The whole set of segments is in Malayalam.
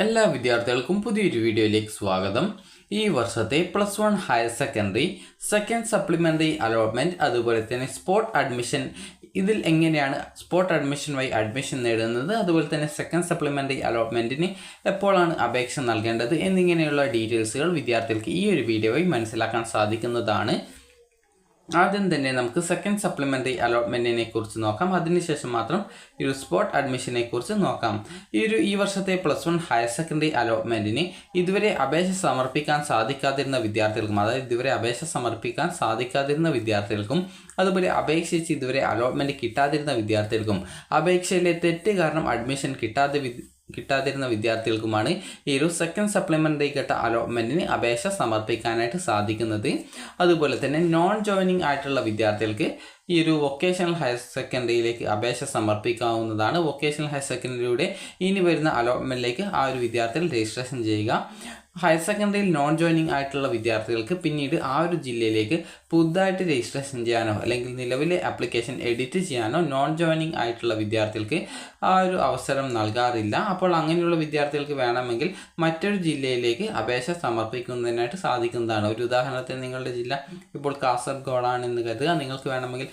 എല്ലാ വിദ്യാർത്ഥികൾക്കും പുതിയൊരു വീഡിയോയിലേക്ക് സ്വാഗതം. ഈ വർഷത്തെ +1 higher secondary second supplementary allotment അതുപോലെ തന്നെ സ്പോട്ട് അഡ്മിഷൻ, ഇതിൽ എങ്ങനെയാണ് സ്പോട്ട് അഡ്മിഷൻ വഴി അഡ്മിഷൻ നേടുന്നത്, അതുപോലെ തന്നെ സെക്കൻഡ് സപ്ലിമെൻ്ററി അലോട്ട്മെൻറ്റിന് എപ്പോഴാണ് അപേക്ഷ നൽകേണ്ടത് എന്നിങ്ങനെയുള്ള ഡീറ്റെയിൽസുകൾ വിദ്യാർത്ഥികൾക്ക് ഈ ഒരു വീഡിയോ വഴി മനസ്സിലാക്കാൻ സാധിക്കുന്നതാണ്. ആദ്യം തന്നെ നമുക്ക് സെക്കൻഡ് സപ്ലിമെൻ്ററി അലോട്ട്മെൻറ്റിനെ കുറിച്ച് നോക്കാം. അതിനുശേഷം മാത്രം ഈ ഒരു സ്പോട്ട് അഡ്മിഷനെ കുറിച്ച് നോക്കാം. ഈ വർഷത്തെ +1 ഹയർ സെക്കൻഡറി അലോട്ട്മെൻറ്റിന് ഇതുവരെ അപേക്ഷ സമർപ്പിക്കാൻ സാധിക്കാതിരുന്ന വിദ്യാർത്ഥികൾക്കും, അതായത് ഇതുവരെ അപേക്ഷ സമർപ്പിക്കാൻ സാധിക്കാതിരുന്ന വിദ്യാർത്ഥികൾക്കും, അതുപോലെ അപേക്ഷിച്ച് ഇതുവരെ അലോട്ട്മെൻറ്റ് കിട്ടാതിരുന്ന വിദ്യാർത്ഥികൾക്കും, അപേക്ഷയിലെ തെറ്റ് കാരണം അഡ്മിഷൻ കിട്ടാതിരുന്ന വിദ്യാർത്ഥികൾക്കുമാണ് ഈ ഒരു സെക്കൻഡ് സപ്ലിമെൻ്ററി ഘട്ട അലോട്ട്മെൻറ്റിന് അപേക്ഷ സമർപ്പിക്കാനായിട്ട് സാധിക്കുന്നത്. അതുപോലെ തന്നെ നോൺ ജോയിനിങ് ആയിട്ടുള്ള വിദ്യാർത്ഥികൾക്ക് ഈ ഒരു വൊക്കേഷണൽ ഹയർ സെക്കൻഡറിയിലേക്ക് അപേക്ഷ സമർപ്പിക്കാവുന്നതാണ്. വൊക്കേഷണൽ ഹയർ സെക്കൻഡറിയുടെ ഇനി വരുന്ന അലോട്ട്മെൻറ്റിലേക്ക് ആ ഒരു വിദ്യാർത്ഥികൾ രജിസ്ട്രേഷൻ ചെയ്യുക. ഹയർ സെക്കൻഡറിയിൽ നോൺ ജോയിനിങ് ആയിട്ടുള്ള വിദ്യാർത്ഥികൾക്ക് പിന്നീട് ആ ഒരു ജില്ലയിലേക്ക് പുതുതായിട്ട് രജിസ്ട്രേഷൻ ചെയ്യാനോ അല്ലെങ്കിൽ നിലവിലെ ആപ്ലിക്കേഷൻ എഡിറ്റ് ചെയ്യാനോ നോൺ ജോയിനിങ് ആയിട്ടുള്ള വിദ്യാർത്ഥികൾക്ക് ആ ഒരു അവസരം നൽകാറില്ല. അപ്പോൾ അങ്ങനെയുള്ള വിദ്യാർത്ഥികൾക്ക് വേണമെങ്കിൽ മറ്റൊരു ജില്ലയിലേക്ക് അപേക്ഷ സമർപ്പിക്കുന്നതിനായിട്ട് സാധിക്കുന്നതാണ്. ഒരു ഉദാഹരണത്തിന് നിങ്ങളുടെ ജില്ല ഇപ്പോൾ കാസർഗോഡാണെന്ന് കരുതുക. നിങ്ങൾക്ക് വേണമെങ്കിൽ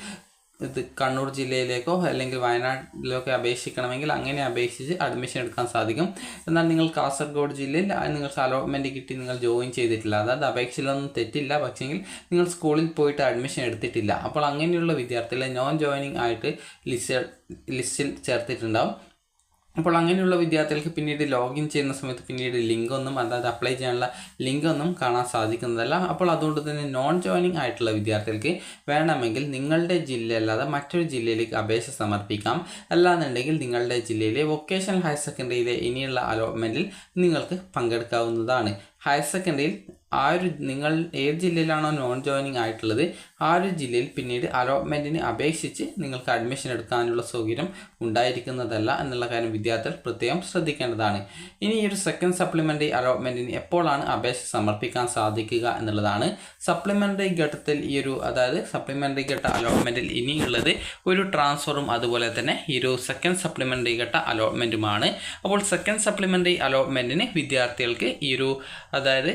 ഇത് കണ്ണൂർ ജില്ലയിലേക്കോ അല്ലെങ്കിൽ വയനാട്ടിലേക്കോ അപേക്ഷിക്കണമെങ്കിൽ അങ്ങനെ അപേക്ഷിച്ച് അഡ്മിഷൻ എടുക്കാൻ സാധിക്കും. എന്നാൽ നിങ്ങൾ കാസർഗോഡ് ജില്ലയിൽ നിങ്ങൾക്ക് അലോട്ട്മെൻറ്റ് കിട്ടി, നിങ്ങൾ ജോയിൻ ചെയ്തിട്ടില്ല, അതായത് അപേക്ഷയിലൊന്നും തെറ്റില്ല, പക്ഷെങ്കിൽ നിങ്ങൾ സ്കൂളിൽ പോയിട്ട് അഡ്മിഷൻ എടുത്തിട്ടില്ല. അപ്പോൾ അങ്ങനെയുള്ള വിദ്യാർത്ഥികളെ നോൺ ജോയിനിങ് ആയിട്ട് ലിസ്റ്റിൽ ചേർത്തിട്ടുണ്ടാവും. അപ്പോൾ അങ്ങനെയുള്ള വിദ്യാർത്ഥികൾക്ക് പിന്നീട് ലോഗിൻ ചെയ്യുന്ന സമയത്ത് പിന്നീട് ലിങ്കൊന്നും, അതായത് അപ്ലൈ ചെയ്യാനുള്ള ലിങ്കൊന്നും കാണാൻ സാധിക്കുന്നതല്ല. അപ്പോൾ അതുകൊണ്ട് തന്നെ നോൺ ജോയിനിങ് ആയിട്ടുള്ള വിദ്യാർത്ഥികൾക്ക് വേണമെങ്കിൽ നിങ്ങളുടെ ജില്ലയല്ലാതെ മറ്റൊരു ജില്ലയിലേക്ക് അപേക്ഷ സമർപ്പിക്കാം. അല്ലാന്നുണ്ടെങ്കിൽ നിങ്ങളുടെ ജില്ലയിലെ വൊക്കേഷണൽ ഹയർ സെക്കൻഡറിയിലെ ഇനിയുള്ള അലോട്ട്മെൻറ്റിൽ നിങ്ങൾക്ക് പങ്കെടുക്കാവുന്നതാണ്. ഹയർ സെക്കൻഡറിയിൽ നിങ്ങൾ ഏത് ജില്ലയിലാണോ നോൺ ജോയിനിങ് ആയിട്ടുള്ളത് ആ ഒരു ജില്ലയിൽ പിന്നീട് അലോട്ട്മെൻറ്റിന് അപേക്ഷിച്ച് നിങ്ങൾക്ക് അഡ്മിഷൻ എടുക്കാനുള്ള സൗകര്യം ഉണ്ടായിരിക്കുന്നതല്ല എന്നുള്ള കാര്യം വിദ്യാർത്ഥികൾ പ്രത്യേകം ശ്രദ്ധിക്കേണ്ടതാണ്. ഇനി ഈ ഒരു സെക്കൻഡ് സപ്ലിമെൻ്ററി അലോട്ട്മെൻറ്റിന് എപ്പോഴാണ് അപേക്ഷ സമർപ്പിക്കാൻ സാധിക്കുക എന്നുള്ളതാണ്. സപ്ലിമെൻ്ററി ഘട്ടത്തിൽ അതായത് സപ്ലിമെൻ്ററി ഘട്ട അലോട്ട്മെൻറ്റിൽ ഇനിയുള്ളത് ഒരു ട്രാൻസ്ഫറും അതുപോലെ തന്നെ ഈ ഒരു സെക്കൻഡ് സപ്ലിമെൻ്ററി ഘട്ട അലോട്ട്മെൻറ്റുമാണ്. അപ്പോൾ സെക്കൻഡ് സപ്ലിമെൻ്ററി അലോട്ട്മെൻറ്റിന് വിദ്യാർത്ഥികൾക്ക് അതായത്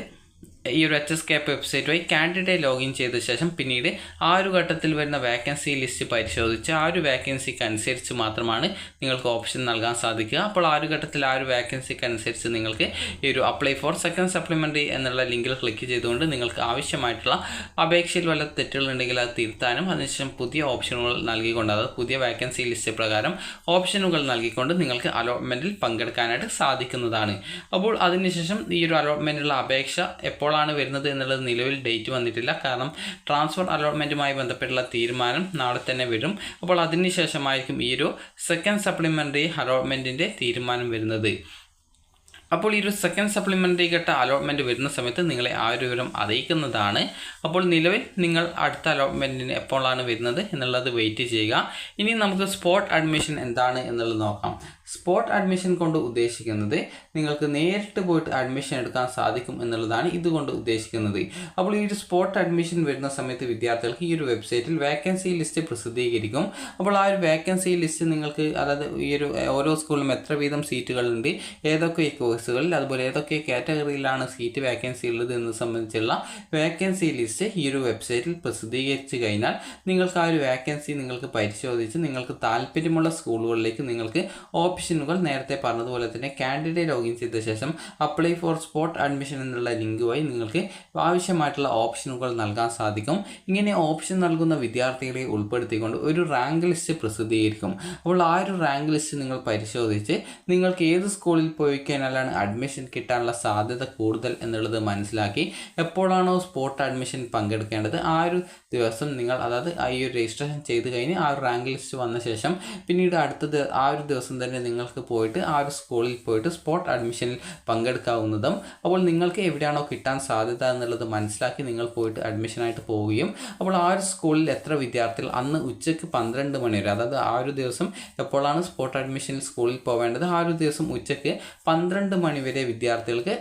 ഈ ഒരു HSCAP വെബ്സൈറ്റ് വഴി കാൻഡിഡേറ്റ് ലോഗിൻ ചെയ്ത ശേഷം പിന്നീട് ആ ഒരു ഘട്ടത്തിൽ വരുന്ന വേക്കൻസി ലിസ്റ്റ് പരിശോധിച്ച് ആ ഒരു വേക്കൻസിക്ക് അനുസരിച്ച് മാത്രമാണ് നിങ്ങൾക്ക് ഓപ്ഷൻ നൽകാൻ സാധിക്കുക. അപ്പോൾ ആ ഒരു ഘട്ടത്തിൽ ആ ഒരു വേക്കൻസിക്ക് അനുസരിച്ച് നിങ്ങൾക്ക് ഈ ഒരു അപ്ലൈ ഫോർ സെക്കൻഡ് സപ്ലിമെൻ്ററി എന്നുള്ള ലിങ്കിൽ ക്ലിക്ക് ചെയ്തുകൊണ്ട് നിങ്ങൾക്ക് ആവശ്യമായിട്ടുള്ള അപേക്ഷയിൽ വല്ല തെറ്റുകളുണ്ടെങ്കിൽ അത് തിരുത്താനും അതിനുശേഷം പുതിയ ഓപ്ഷനുകൾ നൽകിക്കൊണ്ട്, അതായത് പുതിയ വേക്കൻസി ലിസ്റ്റ് പ്രകാരം ഓപ്ഷനുകൾ നൽകിക്കൊണ്ട് നിങ്ങൾക്ക് അലോട്ട്മെൻറ്റിൽ പങ്കെടുക്കാനായിട്ട് സാധിക്കുന്നതാണ്. അപ്പോൾ അതിനുശേഷം ഈ ഒരു അലോട്ട്മെൻറ്റിലുള്ള അപേക്ഷ എപ്പോഴാണ് വരുന്നത് എന്നുള്ളത് നിലവിൽ ഡേറ്റ് വന്നിട്ടില്ല. കാരണം ട്രാൻസ്ഫർ അലോട്ട്മെൻറ്റുമായി ബന്ധപ്പെട്ടുള്ള തീരുമാനം നാളെ തന്നെ വരും. അപ്പോൾ അതിനുശേഷമായിരിക്കും ഈ ഒരു സെക്കൻഡ് സപ്ലിമെൻ്ററി അലോട്ട്മെൻറ്റിൻ്റെ തീരുമാനം വരുന്നത്. അപ്പോൾ ഈ ഒരു സെക്കൻഡ് സപ്ലിമെൻ്ററി ഘട്ട അലോട്ട്മെൻറ്റ് വരുന്ന സമയത്ത് നിങ്ങളെ ആ ഒരു വിവരം അറിയിക്കുന്നതാണ്. അപ്പോൾ നിലവിൽ നിങ്ങൾ അടുത്ത അലോട്ട്മെൻറ്റിന് എപ്പോഴാണ് വരുന്നത് എന്നുള്ളത് വെയിറ്റ് ചെയ്യുക. ഇനി നമുക്ക് സ്പോട്ട് അഡ്മിഷൻ എന്താണ് എന്നുള്ളത് നോക്കാം. സ്പോട്ട് അഡ്മിഷൻ കൊണ്ട് ഉദ്ദേശിക്കുന്നത് നിങ്ങൾക്ക് നേരിട്ട് പോയിട്ട് അഡ്മിഷൻ എടുക്കാൻ സാധിക്കും എന്നുള്ളതാണ് ഇതുകൊണ്ട് ഉദ്ദേശിക്കുന്നത്. അപ്പോൾ ഈ ഒരു സ്പോട്ട് അഡ്മിഷൻ വരുന്ന സമയത്ത് വിദ്യാർത്ഥികൾക്ക് ഈ ഒരു വെബ്സൈറ്റിൽ വേക്കൻസി ലിസ്റ്റ് പ്രസിദ്ധീകരിക്കും. അപ്പോൾ ആ ഒരു വേക്കൻസി ലിസ്റ്റ് നിങ്ങൾക്ക്, അതായത് ഈ ഒരു ഓരോ സ്കൂളിലും എത്ര വീതം സീറ്റുകളുണ്ട്, ഏതൊക്കെ കോഴ്സുകളിൽ, അതുപോലെ ഏതൊക്കെ കാറ്റഗറിയിലാണ് സീറ്റ് വേക്കൻസി ഉള്ളത് എന്ന് സംബന്ധിച്ചുള്ള വേക്കൻസി ലിസ്റ്റ് ഈ ഒരു വെബ്സൈറ്റിൽ പ്രസിദ്ധീകരിച്ച് കഴിഞ്ഞാൽ നിങ്ങൾക്ക് ആ ഒരു വേക്കൻസി നിങ്ങൾക്ക് പരിശോധിച്ച് നിങ്ങൾക്ക് താല്പര്യമുള്ള സ്കൂളുകളിലേക്ക് നിങ്ങൾക്ക് ഓപ്ഷനുകൾ നേരത്തെ പറഞ്ഞതുപോലെ തന്നെ കാൻഡിഡേറ്റ് ലോഗിൻ ചെയ്ത ശേഷം അപ്ലൈ ഫോർ സ്പോട്ട് അഡ്മിഷൻ എന്നുള്ള ലിങ്ക് വഴി നിങ്ങൾക്ക് ആവശ്യമായിട്ടുള്ള ഓപ്ഷനുകൾ നൽകാൻ സാധിക്കും. ഇങ്ങനെ ഓപ്ഷൻ നൽകുന്ന വിദ്യാർത്ഥികളെ ഉൾപ്പെടുത്തിക്കൊണ്ട് ഒരു റാങ്ക് ലിസ്റ്റ് പ്രസിദ്ധീകരിക്കും. അപ്പോൾ ആ ഒരു റാങ്ക് ലിസ്റ്റ് നിങ്ങൾ പരിശോധിച്ച് നിങ്ങൾക്ക് ഏത് സ്കൂളിൽ പോയി കഴിഞ്ഞാലാണ് അഡ്മിഷൻ കിട്ടാനുള്ള സാധ്യത കൂടുതൽ എന്നുള്ളത് മനസ്സിലാക്കി എപ്പോഴാണോ സ്പോട്ട് അഡ്മിഷൻ പങ്കെടുക്കേണ്ടത് ആ ഒരു ദിവസം നിങ്ങൾ, അതായത് ഈ ഒരു രജിസ്ട്രേഷൻ ചെയ്ത് കഴിഞ്ഞ് ആ ഒരു റാങ്ക് ലിസ്റ്റ് വന്ന ശേഷം പിന്നീട് ആ ഒരു ദിവസം തന്നെ നിങ്ങൾക്ക് പോയിട്ട് ആ ഒരു സ്കൂളിൽ പോയിട്ട് സ്പോട്ട് അഡ്മിഷനിൽ പങ്കെടുക്കാവുന്നതും. അപ്പോൾ നിങ്ങൾക്ക് എവിടെയാണോ കിട്ടാൻ സാധ്യത എന്നുള്ളത് മനസ്സിലാക്കി നിങ്ങൾ പോയിട്ട് അഡ്മിഷനായിട്ട് പോവുകയും അപ്പോൾ ആ ഒരു സ്കൂളിൽ എത്ര വിദ്യാർത്ഥികൾ അന്ന് ഉച്ചയ്ക്ക് 12 മണി വരെ, അതായത് ആ ഒരു ദിവസം എപ്പോഴാണ് സ്പോട്ട് അഡ്മിഷനിൽ സ്കൂളിൽ പോവേണ്ടത് ആ ഒരു ദിവസം ഉച്ചയ്ക്ക് 12 മണി വരെ വിദ്യാർത്ഥികൾക്ക്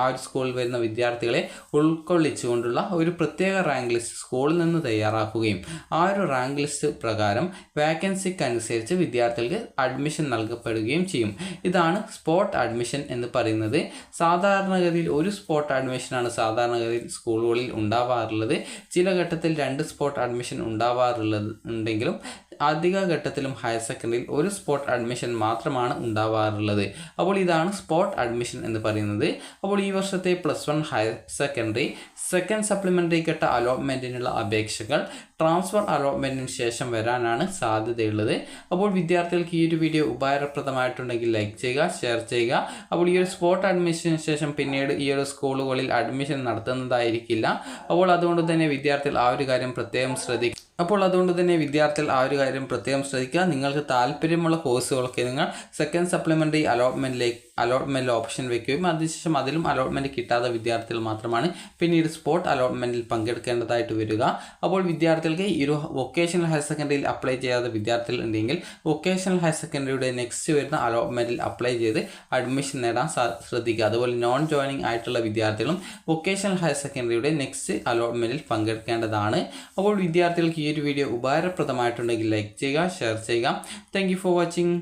ആ ഒരു സ്കൂളിൽ വരുന്ന വിദ്യാർത്ഥികളെ ഉൾക്കൊള്ളിച്ചുകൊണ്ടുള്ള ഒരു പ്രത്യേക റാങ്ക് ലിസ്റ്റ് സ്കൂളിൽ നിന്ന് തയ്യാറാക്കുകയും ആ ഒരു റാങ്ക് ലിസ്റ്റ് പ്രകാരം വാക്കൻസിക്ക് അനുസരിച്ച് വിദ്യാർത്ഥികൾക്ക് അഡ്മിഷൻ നൽകപ്പെടുകയും ചെയ്യും. ഇതാണ് സ്പോട്ട് അഡ്മിഷൻ എന്ന് പറയുന്നത്. സാധാരണഗതിയിൽ ഒരു സ്പോട്ട് അഡ്മിഷനാണ് സാധാരണഗതിയിൽ സ്കൂളുകളിൽ ഉണ്ടാവാറുള്ളത്. ചില ഘട്ടത്തിൽ 2 സ്പോട്ട് അഡ്മിഷൻ ഉണ്ടെങ്കിലും അധിക ഘട്ടത്തിലും ഹയർ സെക്കൻഡറിയിൽ ഒരു സ്പോട്ട് അഡ്മിഷൻ മാത്രമാണ് ഉണ്ടാവാറുള്ളത്. അപ്പോൾ ഇതാണ് സ്പോട്ട് അഡ്മിഷൻ എന്ന് പറയുന്നത്. അപ്പോൾ ഈ വർഷത്തെ +1 ഹയർ സെക്കൻഡറി സെക്കൻഡ് സപ്ലിമെൻ്ററി ഘട്ട അലോട്ട്മെൻറ്റിനുള്ള അപേക്ഷകൾ ട്രാൻസ്ഫർ അലോട്ട്മെൻറ്റിന് ശേഷം വരാനാണ് സാധ്യതയുള്ളത്. അപ്പോൾ വിദ്യാർത്ഥികൾക്ക് ഈ ഒരു വീഡിയോ ഉപകാരപ്രദമായിട്ടുണ്ടെങ്കിൽ ലൈക്ക് ചെയ്യുക, ഷെയർ ചെയ്യുക. അപ്പോൾ ഈ ഒരു സ്പോട്ട് അഡ്മിഷന് ശേഷം പിന്നീട് ഈ ഒരു സ്കൂളുകളിൽ അഡ്മിഷൻ നടത്തുന്നതായിരിക്കില്ല. അപ്പോൾ അതുകൊണ്ട് തന്നെ വിദ്യാർത്ഥികൾ ആ ഒരു കാര്യം പ്രത്യേകം ശ്രദ്ധിക്കുക. നിങ്ങൾക്ക് താല്പര്യമുള്ള കോഴ്സുകളൊക്കെ നിങ്ങൾ സെക്കൻഡ് സപ്ലിമെൻ്ററി അലോട്ട്മെൻറ്റിൽ ഓപ്ഷൻ വയ്ക്കുകയും അതിനുശേഷം അതിലും അലോട്ട്മെൻറ്റ് കിട്ടാത്ത വിദ്യാർത്ഥികൾ മാത്രമാണ് പിന്നീട് സ്പോട്ട് അലോട്ട്മെൻറ്റിൽ പങ്കെടുക്കേണ്ടതായിട്ട് വരിക. അപ്പോൾ വിദ്യാർത്ഥികൾക്ക് ഈ ഒരു വൊക്കേഷണൽ ഹയർ സെക്കൻഡറിയിൽ അപ്ലൈ ചെയ്യാത്ത വിദ്യാർത്ഥികൾ ഉണ്ടെങ്കിൽ വൊക്കേഷണൽ ഹയർ സെക്കൻഡറിയുടെ നെക്സ്റ്റ് വരുന്ന അലോട്ട്മെൻറ്റിൽ അപ്ലൈ ചെയ്ത് അഡ്മിഷൻ നേടാൻ ശ്രദ്ധിക്കുക. അതുപോലെ നോൺ ജോയിനിങ് ആയിട്ടുള്ള വിദ്യാർത്ഥികളും വൊക്കേഷണൽ ഹയർ സെക്കൻഡറിയുടെ നെക്സ്റ്റ് അലോട്ട്മെൻറ്റിൽ പങ്കെടുക്കേണ്ടതാണ്. അപ്പോൾ വിദ്യാർത്ഥികൾക്ക് ഈ ഒരു വീഡിയോ ഉപകാരപ്രദമായിട്ടുണ്ടെങ്കിൽ ലൈക്ക് ചെയ്യുക, ഷെയർ ചെയ്യുക. Thank you for watching.